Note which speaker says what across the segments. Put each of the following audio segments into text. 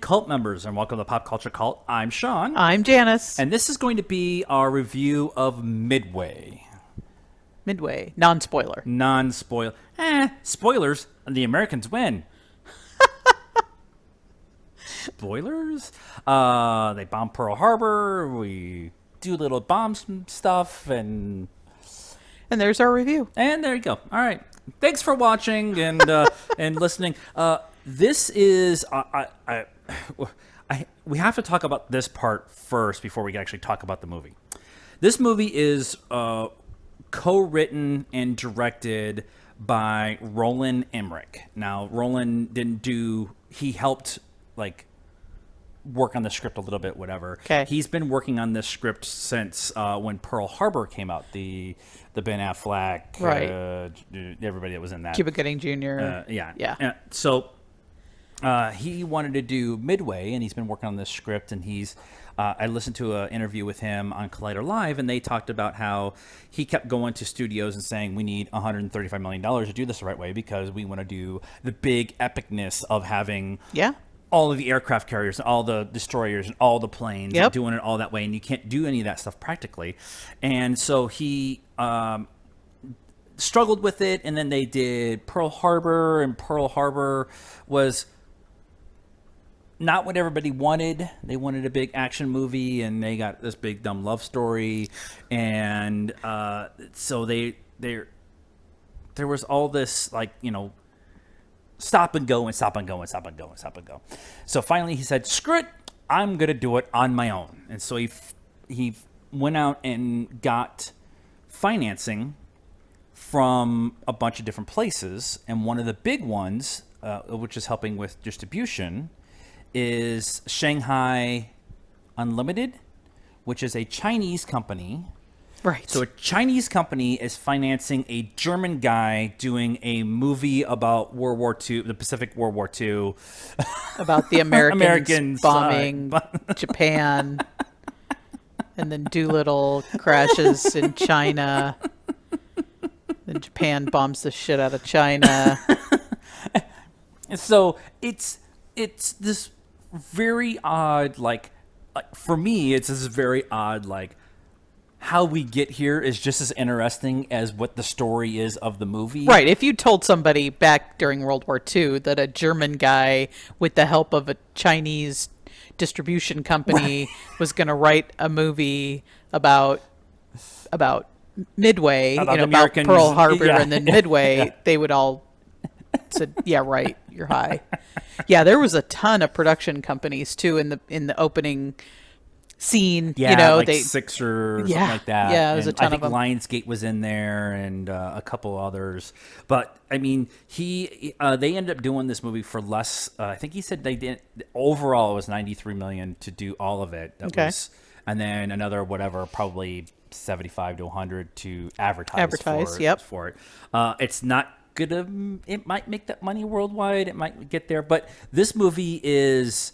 Speaker 1: cult members, and welcome to Pop Culture Cult. I'm Sean.
Speaker 2: I'm Janice.
Speaker 1: And this is going to be our review of Midway.
Speaker 2: Midway. Non-spoiler.
Speaker 1: Non-spoiler. Spoilers. The Americans win. Spoilers? They bomb Pearl Harbor. We do little bomb stuff, and
Speaker 2: there's our review.
Speaker 1: And there you go. All right. Thanks for watching and and listening. This is we have to talk about this part first before we actually talk about the movie. This movie is co-written and directed by Roland Emmerich. Now, Roland he helped work on the script a little bit, whatever.
Speaker 2: Okay.
Speaker 1: He's been working on this script since when Pearl Harbor came out, the Ben Affleck,
Speaker 2: right.
Speaker 1: Everybody that was in that.
Speaker 2: Cuba Gooding Jr.
Speaker 1: Yeah. So he wanted to do Midway, and he's been working on this script, and I listened to an interview with him on Collider Live, and they talked about how he kept going to studios and saying, we need $135 million to do this the right way because we want to do the big epicness of having all of the aircraft carriers and all the destroyers and all the planes and doing it all that way, and you can't do any of that stuff practically. And so he struggled with it, and then they did Pearl Harbor, and Pearl Harbor was not what everybody wanted. They wanted a big action movie, and they got this big dumb love story, and so there was all this stop and go and stop and go and stop and go and stop and go. So finally he said, screw it, I'm gonna do it on my own. And so he went out and got financing from a bunch of different places, and one of the big ones, which is helping with distribution, is Shanghai Unlimited, which is a Chinese company.
Speaker 2: Right.
Speaker 1: So a Chinese company is financing a German guy doing a movie about World War II, the Pacific World War II.
Speaker 2: About the Americans bombing Japan. And then Doolittle crashes in China. Then Japan bombs the shit out of China.
Speaker 1: So it's this very odd, for me, it's this very odd, how we get here is just as interesting as what the story is of the movie.
Speaker 2: Right. If you told somebody back during World War II that a German guy with the help of a Chinese distribution company was going to write a movie about Midway, about Pearl Harbor and then Midway, they would all said, yeah, right, you're high. Yeah, there was a ton of production companies too in the opening scene,
Speaker 1: six or something like that.
Speaker 2: Yeah, there's a ton of them.
Speaker 1: Lionsgate was in there, and a couple others. But I mean, they ended up doing this movie for less. I think he said they did overall it was $93 million to do all of it. And then another probably 75 to 100 to advertise for it. It's not good. It might make that money worldwide. It might get there, but this movie is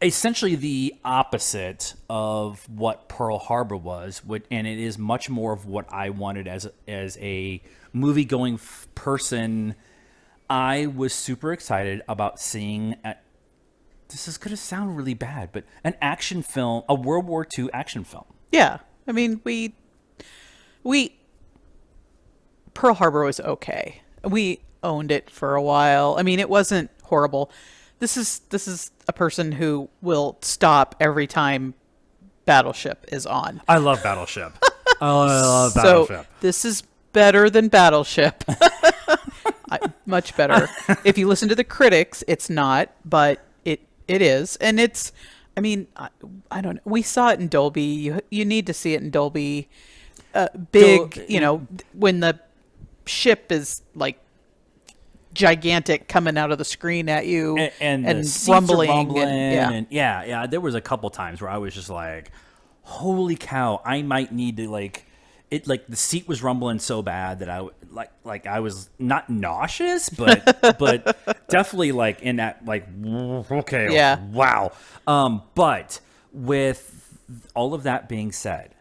Speaker 1: essentially the opposite of what Pearl Harbor was, and it is much more of what I wanted as a movie-going person. I was super excited about seeing. This is going to sound really bad, but an action film, a World War II action film.
Speaker 2: Yeah, I mean, we Pearl Harbor was okay. We owned it for a while. I mean, it wasn't horrible. This is a person who will stop every time Battleship is on.
Speaker 1: I love Battleship. I love Battleship.
Speaker 2: So this is better than Battleship. Much better. If you listen to the critics, it's not, but it is. And it's, I mean, I don't know. We saw it in Dolby. You need to see it in Dolby. Big, when the ship is gigantic coming out of the screen at you
Speaker 1: and
Speaker 2: rumbling.
Speaker 1: And there was a couple times where I was just like, holy cow, I might need to the seat was rumbling so bad that I was not nauseous, but definitely in that okay, wow. But with all of that being said,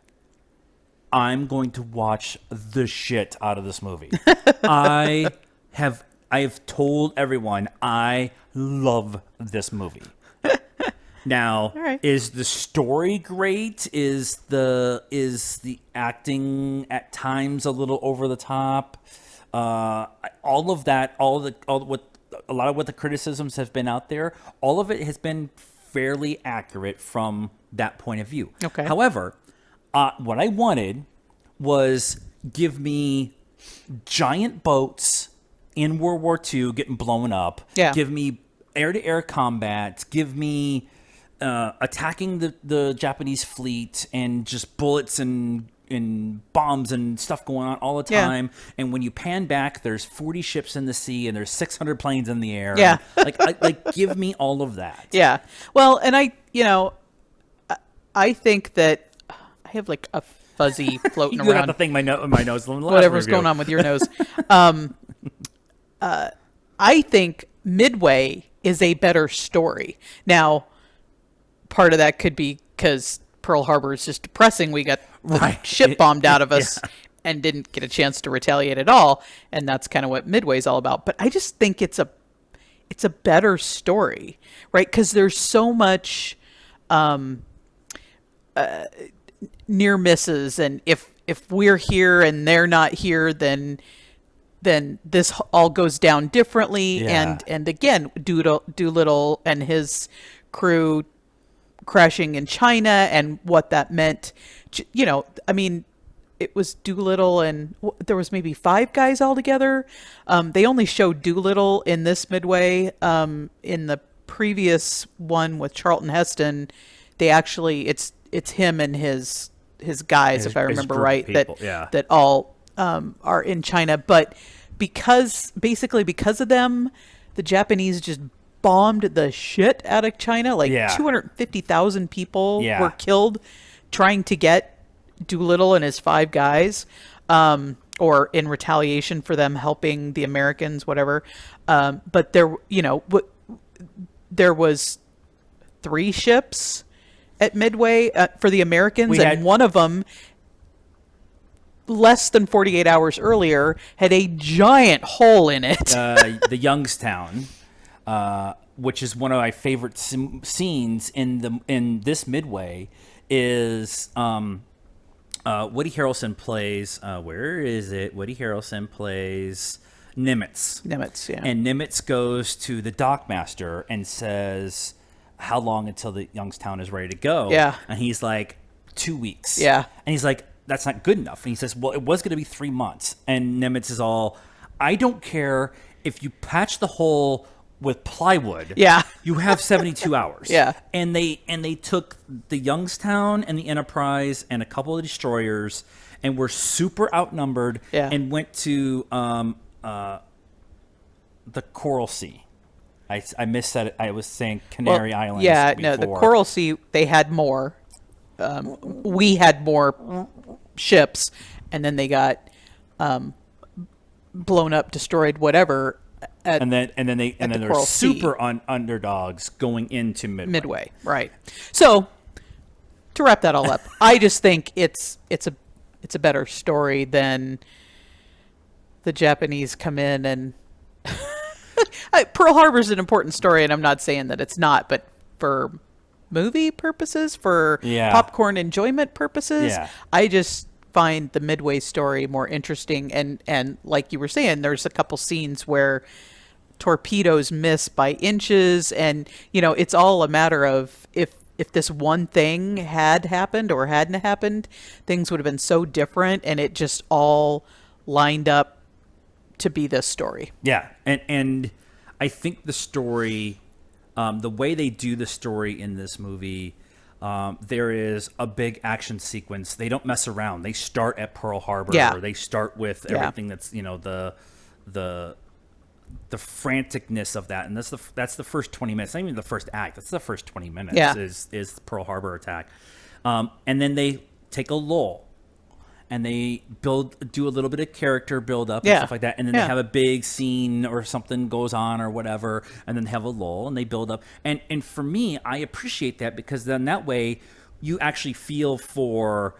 Speaker 1: I'm going to watch the shit out of this movie. I have told everyone I love this movie. Now,
Speaker 2: All right.
Speaker 1: is the story great? Is the acting at times a little over the top? All of that, what a lot of what the criticisms have been out there, all of it has been fairly accurate from that point of view.
Speaker 2: Okay.
Speaker 1: However, what I wanted was give me giant boats in World War II getting blown up.
Speaker 2: Yeah.
Speaker 1: Give me air-to-air combat. Give me attacking the Japanese fleet and just bullets and bombs and stuff going on all the
Speaker 2: Yeah.
Speaker 1: time. And when you pan back, there's 40 ships in the sea and there's 600 planes in the air.
Speaker 2: Yeah.
Speaker 1: And, like give me all of that.
Speaker 2: Yeah. Well, and I think that I have like a fuzzy floating
Speaker 1: You got
Speaker 2: around.
Speaker 1: the thing in my nose.
Speaker 2: Whatever's going on with your nose. I think Midway is a better story. Now, part of that could be because Pearl Harbor is just depressing. We got the
Speaker 1: Right.
Speaker 2: ship bombed out of us and didn't get a chance to retaliate at all. And that's kind of what Midway's all about. But I just think it's a better story, right? Because there's so much near misses, and if we're here and they're not here, then this all goes down differently.
Speaker 1: Yeah.
Speaker 2: And again, Doolittle and his crew crashing in China and what that meant. I mean, it was Doolittle and there was maybe 5 guys altogether. They only showed Doolittle in this Midway. In the previous one with Charlton Heston, they actually it's him and his guys, if I remember right, that all are in China. But because of them, the Japanese just bombed the shit out of China. Like 250,000 people were killed trying to get Doolittle and his 5 guys, or in retaliation for them helping the Americans, whatever. But there was 3 ships at Midway for the Americans, and one of them, less than 48 hours earlier, had a giant hole in it.
Speaker 1: The Youngstown, which is one of my favorite scenes in this Midway, is Woody Harrelson plays. Where is it? Woody Harrelson plays Nimitz.
Speaker 2: Nimitz, yeah.
Speaker 1: And Nimitz goes to the dockmaster and says, how long until the Youngstown is ready to go?
Speaker 2: Yeah.
Speaker 1: And he's like, 2 weeks.
Speaker 2: Yeah.
Speaker 1: And he's like, that's not good enough. And he says, well, it was going to be 3 months. And Nimitz is all, I don't care if you patch the hole with plywood.
Speaker 2: Yeah.
Speaker 1: You have 72 hours.
Speaker 2: Yeah.
Speaker 1: And they took the Youngstown and the Enterprise and a couple of destroyers and were super outnumbered.
Speaker 2: Yeah.
Speaker 1: And went to the Coral Sea. I missed that. I was saying Canary Islands.
Speaker 2: Yeah,
Speaker 1: before.
Speaker 2: no, the Coral Sea, they had more. We had more ships, and then they got blown up, destroyed, whatever.
Speaker 1: And then they're
Speaker 2: Coral
Speaker 1: super underdogs going into
Speaker 2: Midway, right? So to wrap that all up, I just think it's a better story than the Japanese come in and. Pearl Harbor's an important story, and I'm not saying that it's not, but for movie purposes, for popcorn enjoyment purposes, I just find the Midway story more interesting. And like you were saying, there's a couple scenes where torpedoes miss by inches, and it's all a matter of if this one thing had happened or hadn't happened, things would have been so different, and it just all lined up to be this story.
Speaker 1: Yeah, and I think the story, the way they do the story in this movie, there is a big action sequence. They don't mess around. They start at Pearl Harbor.
Speaker 2: Yeah.
Speaker 1: Or they start with everything that's the franticness of that, and that's the first 20 minutes. Not even the first act. That's the first 20 minutes.
Speaker 2: Yeah.
Speaker 1: Is the Pearl Harbor attack, and then they take a lull. And they do a little bit of character build up and stuff like that. And then they have a big scene or something goes on or whatever. And then they have a lull and they build up. And for me, I appreciate that because then that way you actually feel for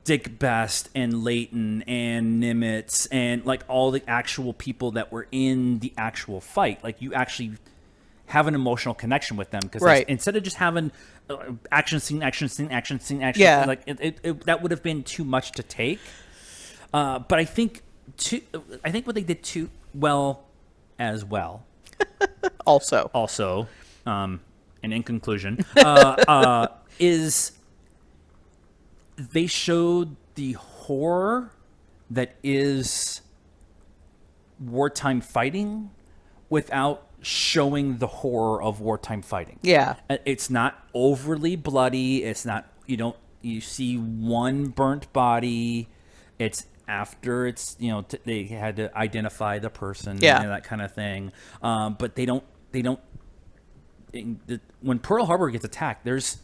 Speaker 1: Dick Best and Leighton and Nimitz and like all the actual people that were in the actual fight. Like you actually have an emotional connection with them, because
Speaker 2: Right.
Speaker 1: instead of just having action scene,
Speaker 2: Yeah.
Speaker 1: like that would have been too much to take. But I think what they did too well as well.
Speaker 2: Also.
Speaker 1: Also, and in conclusion, is they showed the horror that is wartime fighting without showing the horror of wartime fighting.
Speaker 2: Yeah.
Speaker 1: It's not overly bloody. It's not, you see one burnt body. It's after it's, they had to identify the person,
Speaker 2: Yeah.
Speaker 1: and that kind of thing. But they don't, when Pearl Harbor gets attacked, there's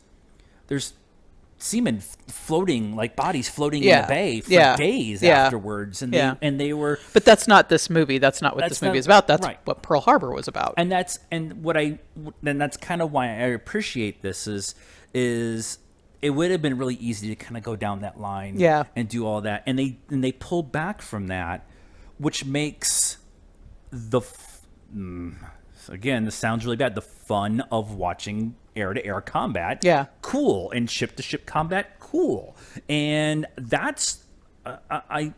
Speaker 1: seamen floating, like bodies floating in the bay for days afterwards, and they were.
Speaker 2: But that's not this movie. That's not what this movie is about. That's
Speaker 1: right.
Speaker 2: what Pearl Harbor was about.
Speaker 1: And that's kind of why I appreciate this is it would have been really easy to kind of go down that line, and do all that, and they pulled back from that, which makes again, this sounds really bad, the fun of watching air-to-air combat cool, and ship-to-ship combat cool. And that's I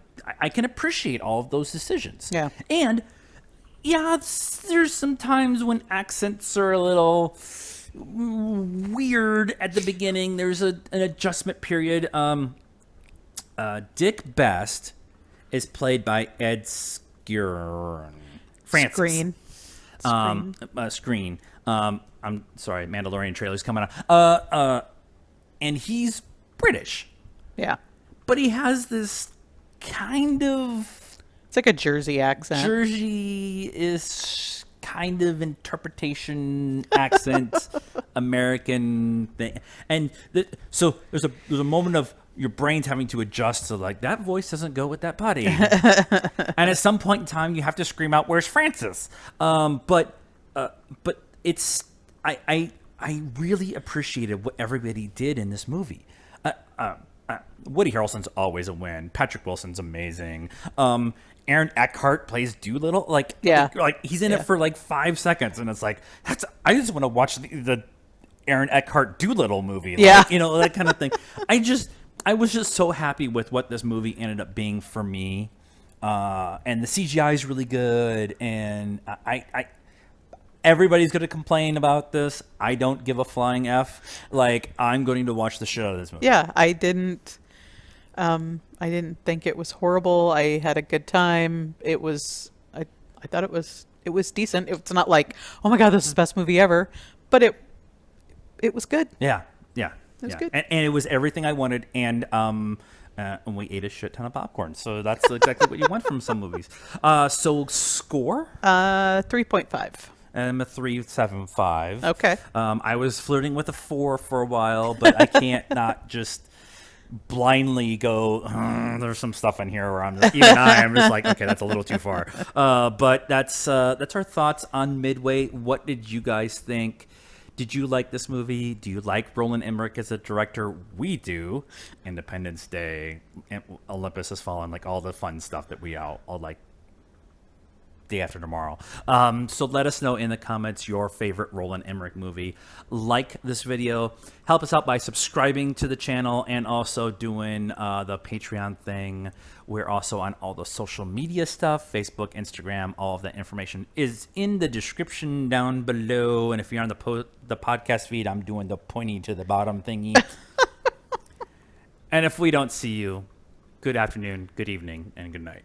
Speaker 1: can appreciate all of those decisions. And there's some times when accents are a little weird at the beginning. There's an adjustment period. Dick Best is played by Ed Skrein.
Speaker 2: Screen.
Speaker 1: Screen. I'm sorry, Mandalorian trailer's coming on. And he's British.
Speaker 2: Yeah.
Speaker 1: But he has this kind of
Speaker 2: It's like a Jersey accent.
Speaker 1: Jersey is kind of interpretation accent American thing. And so there's a moment of your brain's having to adjust to, like, that voice doesn't go with that body. And at some point in time you have to scream out, "Where's Francis?" But it's I really appreciated what everybody did in this movie. Woody Harrelson's always a win. Patrick Wilson's amazing. Aaron Eckhart plays Doolittle. Like he's in it for like 5 seconds, and it's like, I just want to watch the Aaron Eckhart Doolittle movie. Like, that kind of thing. I was just so happy with what this movie ended up being for me. And the CGI is really good, and everybody's going to complain about this. I don't give a flying F. Like, I'm going to watch the shit out of this movie.
Speaker 2: Yeah, I didn't think it was horrible. I had a good time. I thought it was decent. It's not like, oh my God, this is the best movie ever, but it was good.
Speaker 1: Yeah.
Speaker 2: It was good.
Speaker 1: And it was everything I wanted, and we ate a shit ton of popcorn. So that's exactly what you want from some movies. So score?
Speaker 2: 3.5.
Speaker 1: I'm a 3.75.
Speaker 2: Okay.
Speaker 1: I was flirting with a 4 for a while, but I can't not just blindly go, there's some stuff in here where I'm just like, okay, that's a little too far. But that's our thoughts on Midway. What did you guys think? Did you like this movie? Do you like Roland Emmerich as a director? We do. Independence Day, Olympus Has Fallen, like all the fun stuff that we all like. Day After Tomorrow. So let us know in the comments your favorite Roland Emmerich movie. Like this video. Help us out by subscribing to the channel and also doing the Patreon thing. We're also on all the social media stuff, Facebook, Instagram. All of that information is in the description down below. And if you're on the podcast feed, I'm doing the pointy to the bottom thingy. And if we don't see you, good afternoon, good evening, and good night.